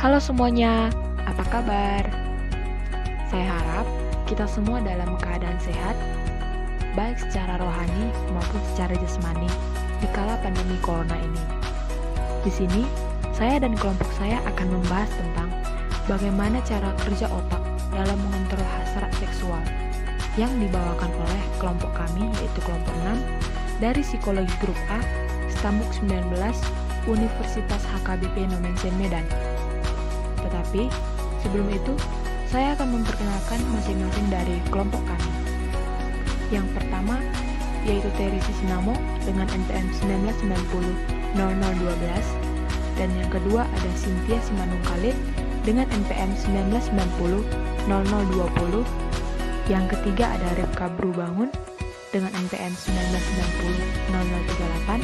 Halo semuanya, apa kabar? Saya harap kita semua dalam keadaan sehat, baik secara rohani maupun secara jasmani di kala pandemi corona ini. Di sini, saya dan kelompok saya akan membahas tentang bagaimana cara kerja otak dalam mengontrol hasrat seksual yang dibawakan oleh kelompok kami, yaitu kelompok 6 dari Psikologi Grup A, Stambuk 19, Universitas HKBP Nomensen Medan. Tetapi, sebelum itu, saya akan memperkenalkan masing-masing dari kelompok kami. Yang pertama, yaitu Terry Sisinamo dengan NPM 1990-0012, dan yang kedua ada Cynthia Simanung Khalid dengan NPM 1990-0020, yang ketiga ada Ripka Brubangun dengan NPM 1990-0038,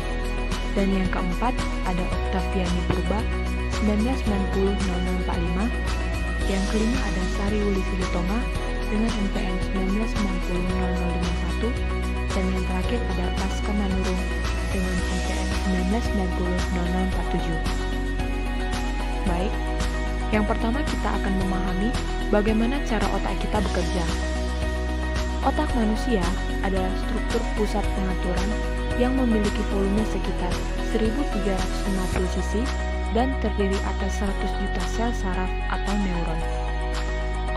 dan yang keempat ada Oktaviani Purba 1990-0045, yang kelima ada Sari Wuli Silutonga dengan NPM 1990-0051, dan yang terakhir ada Pasca Manurung dengan NPM 1990-0047. Baik, yang pertama kita akan memahami bagaimana cara otak kita bekerja. Otak manusia adalah struktur pusat pengaturan yang memiliki volume sekitar 1350 cc dan terdiri atas 100 juta sel saraf atau neuron.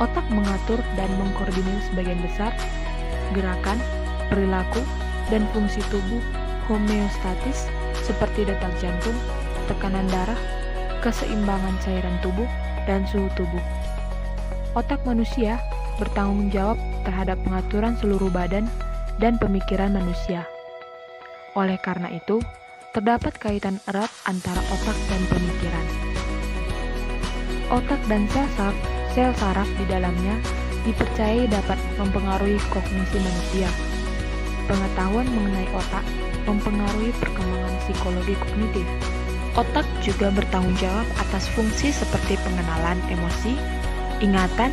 Otak mengatur dan mengkoordinir sebagian besar gerakan, perilaku, dan fungsi tubuh homeostatis seperti detak jantung, tekanan darah, keseimbangan cairan tubuh, dan suhu tubuh. Otak manusia bertanggung jawab terhadap pengaturan seluruh badan dan pemikiran manusia. Oleh karena itu, terdapat kaitan erat antara otak dan pemikiran. Otak dan sel saraf di dalamnya dipercayai dapat mempengaruhi kognisi manusia. Pengetahuan mengenai otak mempengaruhi perkembangan psikologi kognitif. Otak juga bertanggung jawab atas fungsi seperti pengenalan emosi, ingatan,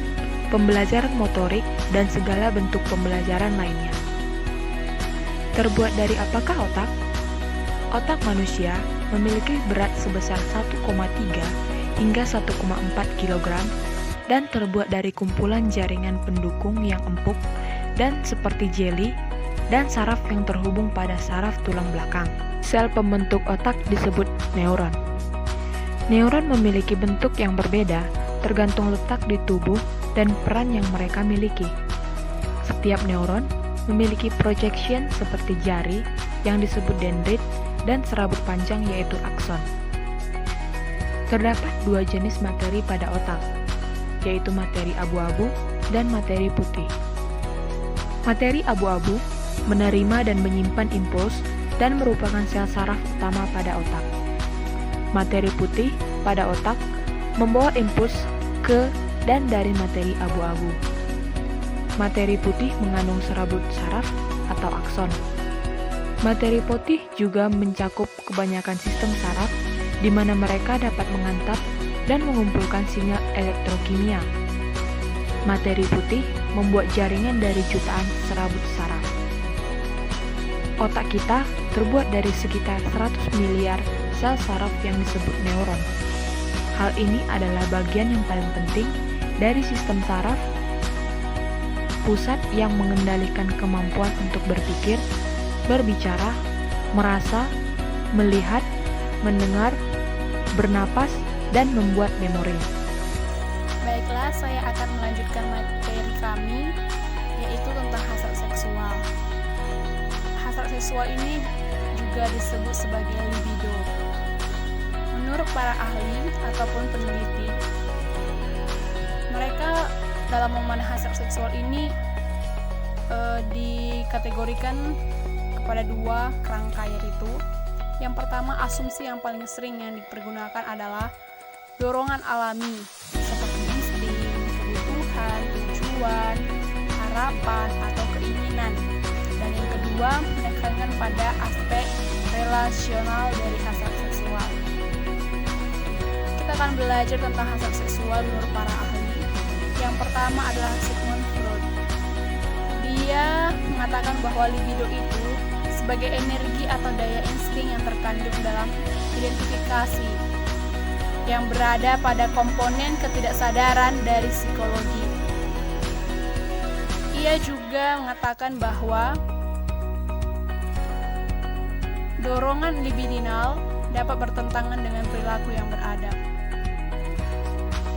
pembelajaran motorik, dan segala bentuk pembelajaran lainnya. Terbuat dari apakah otak? Otak manusia memiliki berat sebesar 1,3 hingga 1,4 kg dan terbuat dari kumpulan jaringan pendukung yang empuk dan seperti jeli dan saraf yang terhubung pada saraf tulang belakang. Sel pembentuk otak disebut neuron. Neuron memiliki bentuk yang berbeda tergantung letak di tubuh dan peran yang mereka miliki. Setiap neuron memiliki projection seperti jari yang disebut dendrit dan serabut panjang yaitu akson. Terdapat dua jenis materi pada otak, yaitu materi abu-abu dan materi putih. Materi abu-abu menerima dan menyimpan impuls dan merupakan sel saraf utama pada otak. Materi putih pada otak membawa impuls ke dan dari materi abu-abu. Materi putih mengandung serabut saraf atau akson. Materi putih juga mencakup kebanyakan sistem saraf di mana mereka dapat mengantar dan mengumpulkan sinyal elektrokimia. Materi putih membuat jaringan dari jutaan serabut saraf. Otak kita terbuat dari sekitar 100 miliar sel saraf yang disebut neuron. Hal ini adalah bagian yang paling penting dari sistem saraf pusat yang mengendalikan kemampuan untuk berpikir, berbicara, merasa, melihat, mendengar, bernapas, dan membuat memori. Baiklah, saya akan melanjutkan materi kami, yaitu tentang hasrat seksual. Hasrat seksual ini juga disebut sebagai libido. Menurut para ahli ataupun peneliti, mereka dalam memandang hasrat seksual ini dikategorikan kepada dua kerangka, yaitu yang pertama, asumsi yang paling sering yang dipergunakan adalah dorongan alami seperti insting, kebutuhan, tujuan, harapan, atau keinginan. Dan yang kedua, menekankan pada aspek relasional dari hasrat seksual. Kita akan belajar tentang hasrat seksual menurut para ahli. Yang pertama adalah Sigmund Freud. Dia mengatakan bahwa libido itu sebagai energi atau daya insting yang terkandung dalam identifikasi yang berada pada komponen ketidaksadaran dari psikologi. Ia juga mengatakan bahwa dorongan libidinal dapat bertentangan dengan perilaku yang beradab.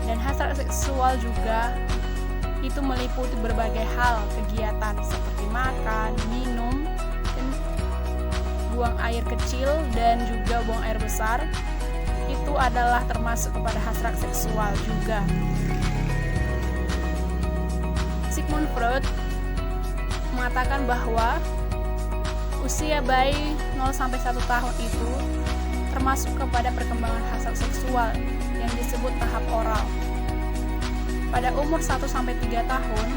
Dan hasrat seksual juga itu meliputi berbagai hal kegiatan seperti makan, minum, buang air kecil dan juga buang air besar. Itu adalah termasuk kepada hasrat seksual juga. Sigmund Freud mengatakan bahwa usia bayi 0-1 tahun itu termasuk kepada perkembangan hasrat seksual yang disebut tahap oral. Pada umur 1-3 tahun,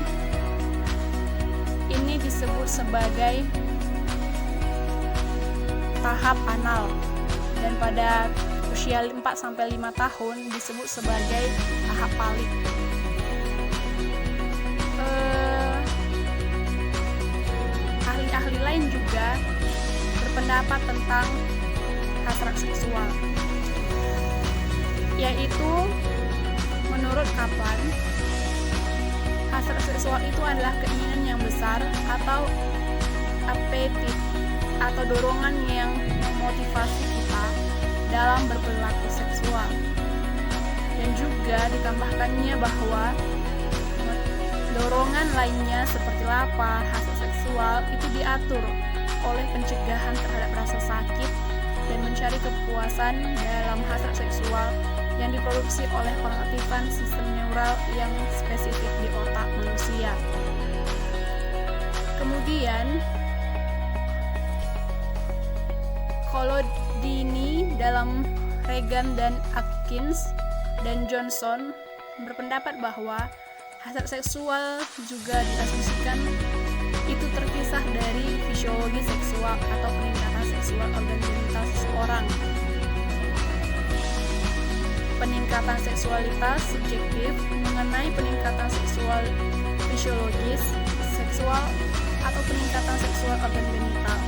ini disebut sebagai tahap anal, dan pada usia 4-5 tahun disebut sebagai tahap palik. Ahli-ahli lain juga berpendapat tentang hasrat seksual, yaitu menurut Kaplan, hasrat seksual itu adalah keinginan yang besar atau apetit atau dorongan yang memotivasi kita dalam berperilaku seksual. Dan juga ditambahkannya bahwa dorongan lainnya seperti lapar, hasrat seksual itu diatur oleh pencegahan terhadap rasa sakit dan mencari kepuasan dalam hasrat seksual yang diproduksi oleh pengaktifan sistem neural yang spesifik di otak manusia. Kemudian, Collodini dalam Regan dan Atkins dan Johnson berpendapat bahwa hasrat seksual juga diasumsikan itu terpisah dari fisiologi seksual atau peningkatan seksual organ genital seseorang. Peningkatan seksualitas subjektif mengenai peningkatan seksual fisiologis seksual atau peningkatan seksual organ genital.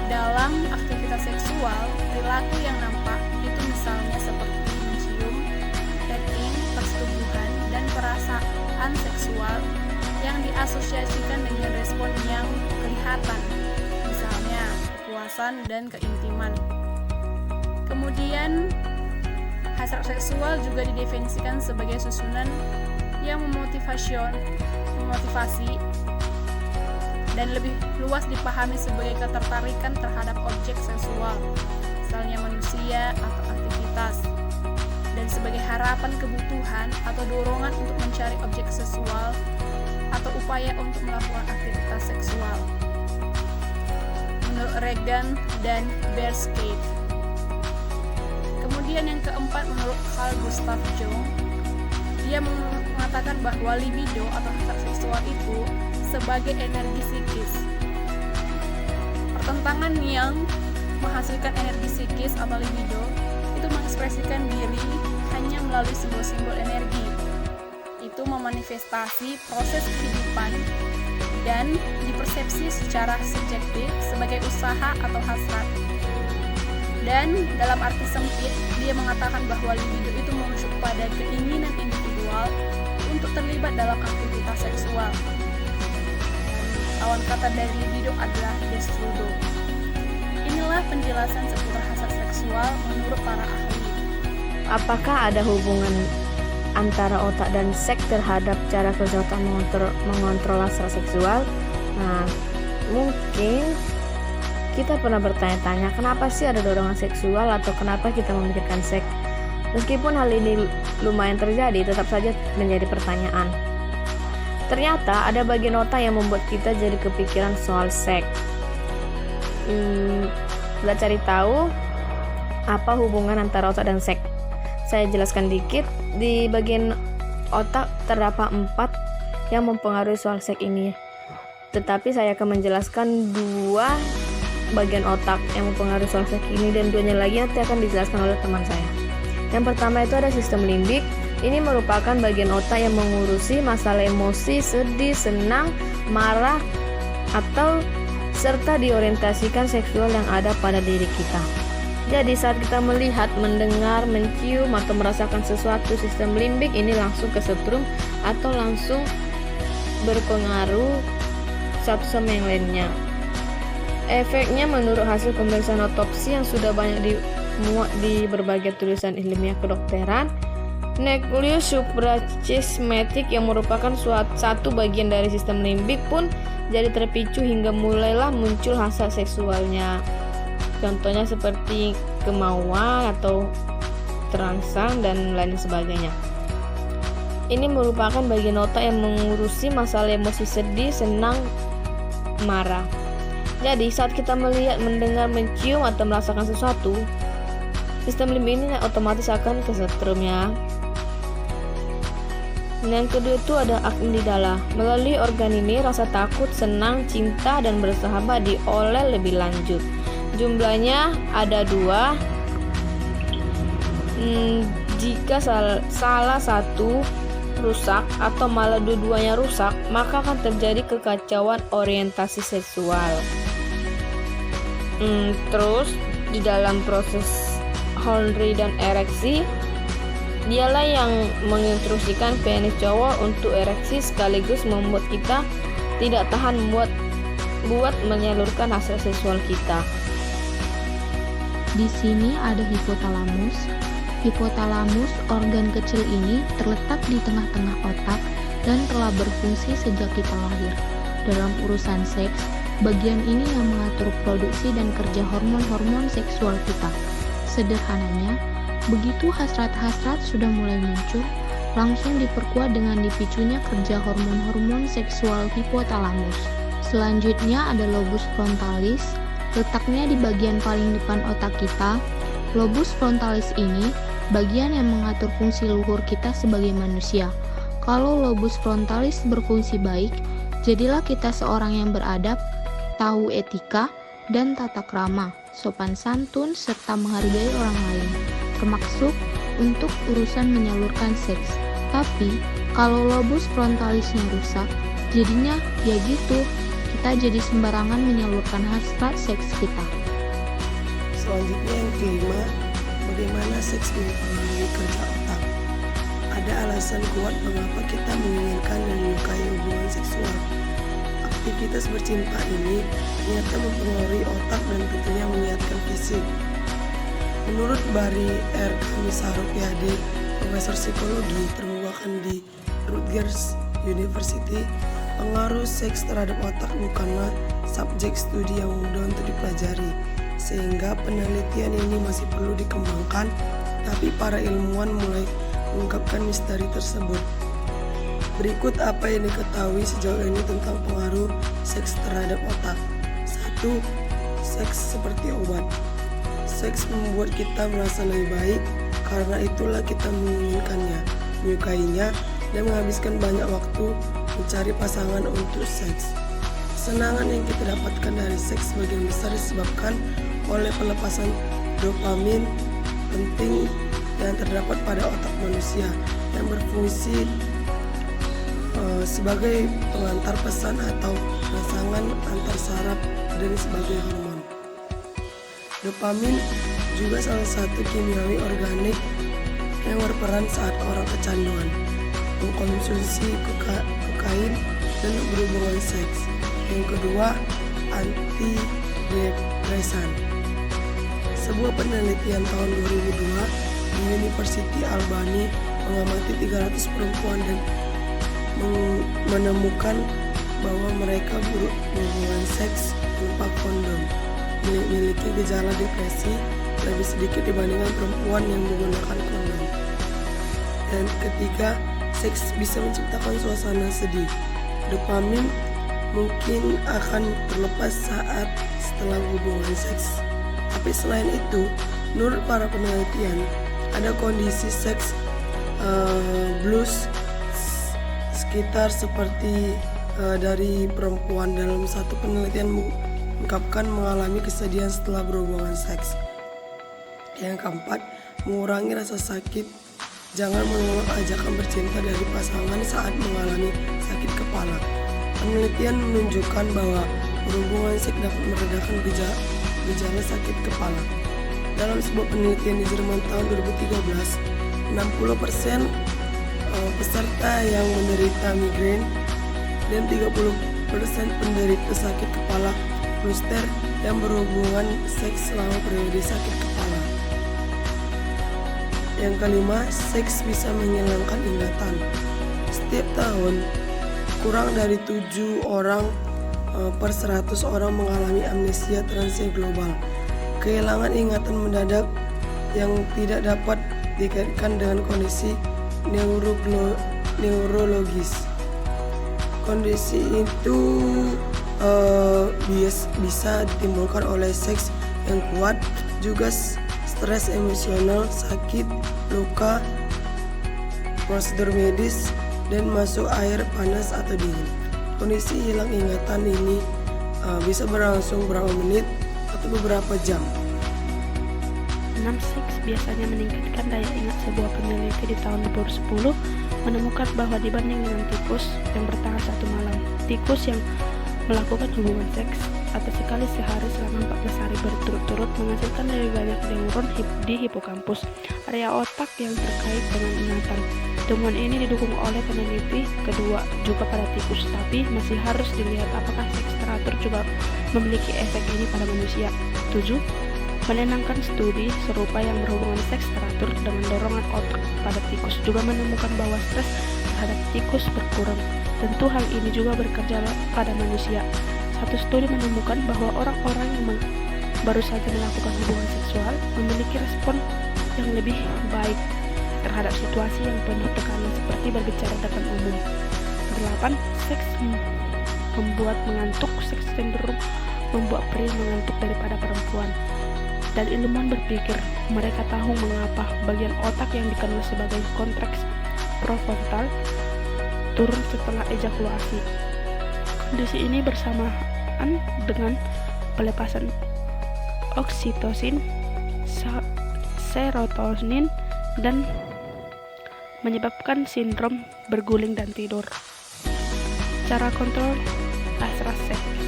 Dalam aktivitas seksual, perilaku yang nampak itu misalnya seperti mencium, petting, persetubuhan, dan perasaan seksual yang diasosiasikan dengan respon yang kelihatan, misalnya kepuasan dan keintiman. Kemudian, hasrat seksual juga didefinisikan sebagai susunan yang memotivasi dan lebih luas dipahami sebagai ketertarikan terhadap objek seksual, misalnya manusia atau aktivitas, dan sebagai harapan kebutuhan atau dorongan untuk mencari objek seksual atau upaya untuk melakukan aktivitas seksual. Menurut Regan dan Berscate. Kemudian yang keempat, menurut Carl Gustav Jung, dia mengatakan bahwa libido atau hasrat seksual itu sebagai energi psikis. Pertentangan yang menghasilkan energi psikis atau libido itu mengekspresikan diri hanya melalui simbol-simbol energi. Itu memanifestasi proses kehidupan dan dipersepsi secara subjektif sebagai usaha atau hasrat. Dan dalam arti sempit, dia mengatakan bahwa libido itu merujuk pada keinginan individual untuk terlibat dalam aktivitas seksual. Lawan kata dari libido adalah destrudo. Inilah penjelasan seputar hasrat seksual menurut para ahli. Apakah ada hubungan antara otak dan seks terhadap cara kerja otak mengontrol hasrat seksual? Nah, mungkin kita pernah bertanya-tanya kenapa sih ada dorongan seksual atau kenapa kita memikirkan seks. Meskipun hal ini lumayan terjadi, tetap saja menjadi pertanyaan. Ternyata ada bagian otak yang membuat kita jadi kepikiran soal seks. Kita cari tahu apa hubungan antara otak dan seks. Saya jelaskan dikit. Di bagian otak terdapat 4 yang mempengaruhi soal seks ini. Tetapi saya akan menjelaskan 2 bagian otak yang mempengaruhi soal seks ini, dan 2-nya lagi nanti akan dijelaskan oleh teman saya. Yang pertama itu ada sistem limbik. Ini merupakan bagian otak yang mengurusi masalah emosi, sedih, senang, marah, atau serta diorientasikan seksual yang ada pada diri kita. Jadi saat kita melihat, mendengar, mencium, atau merasakan sesuatu, sistem limbik ini langsung kesetrum atau langsung berpengaruh satu sama yang lainnya. Efeknya menurut hasil pemeriksaan otopsi yang sudah banyak dimuat di berbagai tulisan ilmiah kedokteran, nukleus suprachiasmatic yang merupakan satu bagian dari sistem limbik pun jadi terpicu hingga mulailah muncul hasrat seksualnya. Contohnya seperti kemauan atau terangsang dan lain sebagainya. Ini merupakan bagian otak yang mengurusi masalah emosi sedih, senang, marah. Jadi saat kita melihat, mendengar, mencium, atau merasakan sesuatu, sistem limbik ini otomatis akan kesetrum ya. Yang kedua itu ada amigdala. Melalui organ ini rasa takut, senang, cinta, dan bersahabat diolah lebih lanjut. Jumlahnya ada 2. Jika salah satu rusak atau malah dua-duanya rusak, maka akan terjadi kekacauan orientasi seksual. Terus di dalam proses Horny dan ereksi, dialah yang menginstruksikan penis cowok untuk ereksi sekaligus membuat kita tidak tahan buat menyalurkan hasrat seksual kita. Di sini ada hipotalamus. Hipotalamus, organ kecil ini terletak di tengah-tengah otak dan telah berfungsi sejak kita lahir. Dalam urusan seks, bagian ini yang mengatur produksi dan kerja hormon-hormon seksual kita. Sederhananya, begitu hasrat-hasrat sudah mulai muncul, langsung diperkuat dengan dipicunya kerja hormon-hormon seksual hipotalamus. Selanjutnya ada lobus frontalis, letaknya di bagian paling depan otak kita. Lobus frontalis ini bagian yang mengatur fungsi luhur kita sebagai manusia. Kalau lobus frontalis berfungsi baik, jadilah kita seorang yang beradab, tahu etika dan tata krama, sopan santun, serta menghargai orang lain, termasuk untuk urusan menyalurkan seks. Tapi, kalau lobus frontalisnya rusak, jadinya ya gitu, kita jadi sembarangan menyalurkan hasrat seks kita. Selanjutnya yang kelima, bagaimana seks mempengaruhi kerja otak. Ada alasan kuat mengapa kita menginginkan dan menyukai hubungan seksual. Aktivitas bercinta ini ternyata mempengaruhi otak dan tentunya menyehatkan fisik. Menurut Barry R. Kamisaro, PhD, Profesor Psikologi termuakan di Rutgers University, pengaruh seks terhadap otak bukanlah subjek studi yang mudah untuk dipelajari, sehingga penelitian ini masih perlu dikembangkan, tapi para ilmuwan mulai mengungkapkan misteri tersebut. Berikut apa yang diketahui sejauh ini tentang pengaruh seks terhadap otak. 1. Seks seperti obat. Seks membuat kita merasa lebih baik, karena itulah kita menginginkannya, menyukainya, dan menghabiskan banyak waktu mencari pasangan untuk seks. Kesenangan yang kita dapatkan dari seks sebagian besar disebabkan oleh pelepasan dopamin penting yang terdapat pada otak manusia yang berfungsi sebagai pengantar pesan atau rangsangan antar saraf dan sebagai hormon. Dopamin juga salah satu kimiawi organik yang berperan saat orang kecanduan, mengkonsumsi kokain dan berhubungan seks. Yang kedua, antidepresan. Sebuah penelitian tahun 2002 di University Albany mengamati 300 perempuan dan menemukan bahwa mereka berhubungan seks tanpa kondom memiliki gejala depresi lebih sedikit dibandingkan perempuan yang menggunakan kondom. Dan ketiga, seks bisa menciptakan suasana sedih. Dopamin mungkin akan terlepas saat setelah hubungan seks. Tapi selain itu, menurut para penelitian, ada kondisi seks blues sekitar seperti dari perempuan. Dalam satu penelitian mengungkapkan mengalami kesedihan setelah berhubungan seks. Yang keempat, mengurangi rasa sakit. Jangan menolak ajakan bercinta dari pasangan saat mengalami sakit kepala. Penelitian menunjukkan bahwa berhubungan seks dapat meredakan gejala sakit kepala. Dalam sebuah penelitian di Jerman tahun 2013, 60% peserta yang menderita migrain dan 30% penderita sakit kepala cluster yang berhubungan seks selama periode sakit kepala. Yang kelima, seks bisa menghilangkan ingatan. Setiap tahun, kurang dari 7 orang per 100 orang mengalami amnesia transia global. Kehilangan ingatan mendadak yang tidak dapat dikaitkan dengan kondisi neurologis. Kondisi itu bisa ditimbulkan oleh seks yang kuat, juga stres emosional, sakit, luka, prosedur medis, dan masuk air panas atau dingin. Kondisi hilang ingatan ini bisa berlangsung beberapa menit atau beberapa jam. 6. Seks biasanya meningkatkan daya ingat. Sebuah peneliti di tahun 2010 menemukan bahwa dibanding dengan tikus yang bertahan 1 malam, tikus yang melakukan hubungan seks atau sekali sehari selama 14 hari berturut-turut menghasilkan lebih banyak neuron di hipokampus, area otak yang terkait dengan ingatan. Temuan ini didukung oleh peneliti kedua juga pada tikus, tapi masih harus dilihat apakah seks teratur juga memiliki efek ini pada manusia. 7. Menenangkan studi serupa yang berhubungan seks teratur dengan dorongan otak pada tikus juga menemukan bahwa stres terhadap tikus berkurang. Tentu hal ini juga bekerja pada manusia. Satu studi menemukan bahwa orang-orang yang baru saja melakukan hubungan seksual memiliki respon yang lebih baik terhadap situasi yang penuh tekanan seperti berbicara depan umum. 8. Seks membuat mengantuk. Seks cenderung membuat pria mengantuk daripada perempuan. Dan ilmuwan berpikir mereka tahu mengapa bagian otak yang dikenal sebagai korteks prefrontal turun setelah ejakulasi. Kondisi ini bersamaan dengan pelepasan oksitosin, serotonin, dan menyebabkan sindrom berguling dan tidur. Cara kontrol hasrat seks.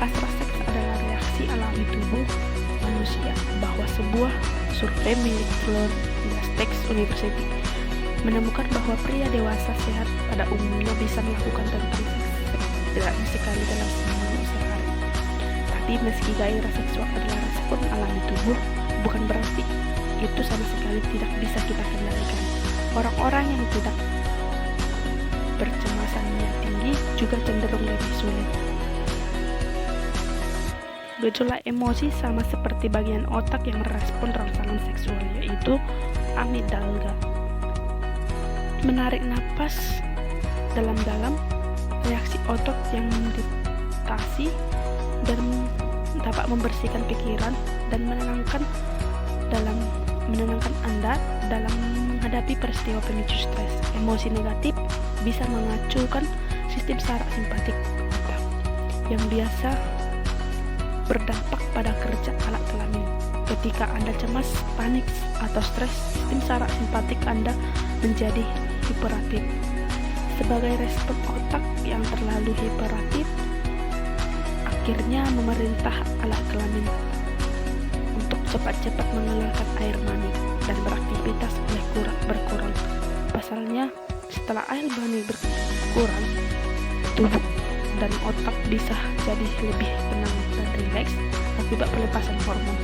Hasrat seks adalah reaksi alami tubuh manusia, bahwa sebuah survei milik Florida State University menemukan bahwa pria dewasa sehat pada umumnya bisa melakukan tentang seks setidaknya sekali dalam seminggu sehari. Tapi meski gairah seksual adalah respon alami tubuh, bukan berarti itu sama sekali tidak bisa kita kendalikan. Orang-orang yang tidak bercemasannya tinggi juga cenderung lebih sulit. Gejolak emosi sama seperti bagian otak yang merespon rangsangan seksual, yaitu amigdala. Menarik napas dalam-dalam, reaksi otot yang meditasi dan dapat membersihkan pikiran dan menenangkan Anda dalam menghadapi peristiwa pemicu stres. Emosi negatif bisa mengacukan sistem saraf simpatik otak yang biasa berdampak pada kerja alat kelamin. Ketika Anda cemas, panik, atau stres, sistem saraf simpatik Anda menjadi hiperaktif. Sebagai respon otak yang terlalu hiperaktif, akhirnya memerintah alat kelamin untuk cepat-cepat mengeluarkan air mani dan beraktivitas berkurang. Pasalnya, setelah air mani berkurang, tubuh dan otak bisa jadi lebih tenang dan rileks akibat pelepasan hormon.